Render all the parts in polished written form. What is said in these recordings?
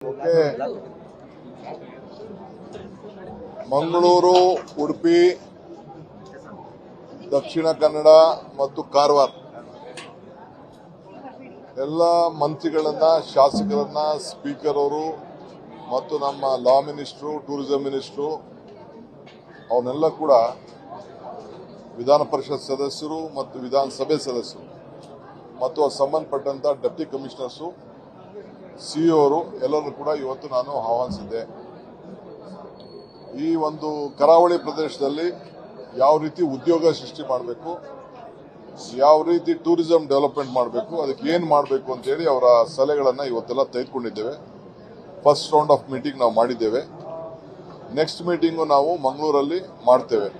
Okay, Mangaluru, Udupi, Dakshina Kannada ಮತ್ತು ಕಾರವಾರ ಎಲ್ಲ ಮಂತ್ರಿಗಳನ್ನ, ಶಾಸಕರನ್ನ, ಸ್ಪೀಕರ್ ಅವರು ಮತ್ತು ನಮ್ಮ ಲಾ ಮಿನಿಸ್ಟ್ರು, ಟೂರಿಸಂ ಮಿನಿಸ್ಟ್ರು ಅವನ್ನೆಲ್ಲ ಕೂಡ ವಿಧಾನ ಪರಿಷತ್ ಸದಸ್ಯರು ಮತ್ತು ವಿಧಾನಸಭೆ ಸದಸ್ಯರು ಮತ್ತು ಸಂಬಂಧಪಟ್ಟಂತ ಡೆಪ್ಟಿ ಕಮಿಷನರ್ಸು, ಸಿಇಒ ಅವರು ಎಲ್ಲರೂ ಕೂಡ ಇವತ್ತು ನಾನು ಆಹ್ವಾನಿಸಿದ್ದೆ. ಈ ಒಂದು ಕರಾವಳಿ ಪ್ರದೇಶದಲ್ಲಿ ಯಾವ ರೀತಿ ಉದ್ಯೋಗ ಸೃಷ್ಟಿ ಮಾಡಬೇಕು, ಯಾವ ರೀತಿ ಟೂರಿಸಂ ಡೆವಲಪ್ಮೆಂಟ್ ಮಾಡಬೇಕು, ಅದಕ್ಕೆ ಏನು ಮಾಡಬೇಕು ಅಂತೇಳಿ ಅವರ ಸಲಹೆಗಳನ್ನು ಇವತ್ತೆಲ್ಲ ತೆಗೆದುಕೊಂಡಿದ್ದೇವೆ. ಫಸ್ಟ್ ರೌಂಡ್ ಆಫ್ ಮೀಟಿಂಗ್ ನಾವು ಮಾಡಿದ್ದೇವೆ. ನೆಕ್ಸ್ಟ್ ಮೀಟಿಂಗು ನಾವು ಮಂಗಳೂರಲ್ಲಿ ಮಾಡ್ತೇವೆ.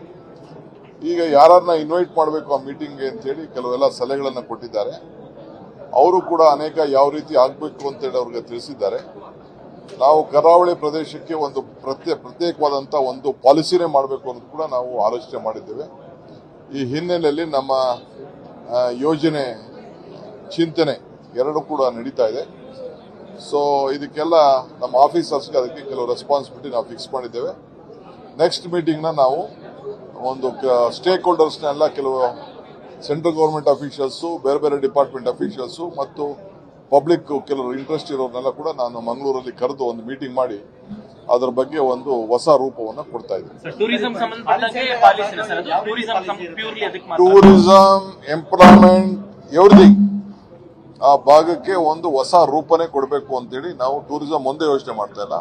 ಈಗ ಯಾರನ್ನ ಇನ್ವೈಟ್ ಮಾಡಬೇಕು ಆ ಮೀಟಿಂಗ್ಗೆ ಅಂತೇಳಿ ಕೆಲವೆಲ್ಲ ಸಲಹೆಗಳನ್ನು ಕೊಟ್ಟಿದ್ದಾರೆ. ಅವರು ಕೂಡ ಅನೇಕ ಯಾವ ರೀತಿ ಆಗಬೇಕು ಅಂತೇಳಿ ಅವ್ರಿಗೆ ತಿಳಿಸಿದ್ದಾರೆ. ನಾವು ಕರಾವಳಿ ಪ್ರದೇಶಕ್ಕೆ ಒಂದು ಪ್ರತ್ಯೇಕವಾದಂಥ ಒಂದು ಪಾಲಿಸಿನೇ ಮಾಡಬೇಕು ಅನ್ನೋದು ಕೂಡ ನಾವು ಆಲೋಚನೆ ಮಾಡಿದ್ದೇವೆ. ಈ ಹಿನ್ನೆಲೆಯಲ್ಲಿ ನಮ್ಮ ಯೋಜನೆ, ಚಿಂತನೆ ಎರಡೂ ಕೂಡ ನಡೀತಾ ಇದೆ. ಸೊ ಇದಕ್ಕೆಲ್ಲ ನಮ್ಮ ಆಫೀಸರ್ಸ್ಗೆ ಅದಕ್ಕೆ ಕೆಲವು ರೆಸ್ಪಾನ್ಸಿಬಿಲಿಟಿ ನಾವು ಫಿಕ್ಸ್ ಮಾಡಿದ್ದೇವೆ. ನೆಕ್ಸ್ಟ್ ಮೀಟಿಂಗ್ನ ನಾವು ಒಂದು ಸ್ಟೇಕ್ ಹೋಲ್ಡರ್ಸ್ನೆಲ್ಲ, ಕೆಲವು ಸೆಂಟ್ರಲ್ ಗವರ್ಮೆಂಟ್ ಅಫಿಷಿಯಲ್ಸು, ಬೇರೆ ಬೇರೆ ಡಿಪಾರ್ಟ್ಮೆಂಟ್ ಅಫಿಷಿಯಲ್ಸು ಮತ್ತು ಪಬ್ಲಿಕ್ ಕೆಲವರು ಇಂಟ್ರೆಸ್ಟ್ ಇರೋರ್ನೆಲ್ಲ ಕೂಡ ನಾನು ಮಂಗಳೂರಲ್ಲಿ ಕರೆದು ಒಂದು ಮೀಟಿಂಗ್ ಮಾಡಿ ಅದರ ಬಗ್ಗೆ ಒಂದು ಹೊಸ ರೂಪವನ್ನು ಕೊಡ್ತಾ ಇದ್ದೀನಿ. ಟೂರಿಸಂ, ಎಂಪ್ಲಾಯ್ಮೆಂಟ್, ಎವ್ರಿಥಿಂಗ್ ಆ ಭಾಗಕ್ಕೆ ಒಂದು ಹೊಸ ರೂಪನೇ ಕೊಡಬೇಕು ಅಂತೇಳಿ ನಾವು ಟೂರಿಸಂ ಒಂದೇ ಯೋಚನೆ ಮಾಡ್ತಾ ಇಲ್ಲ.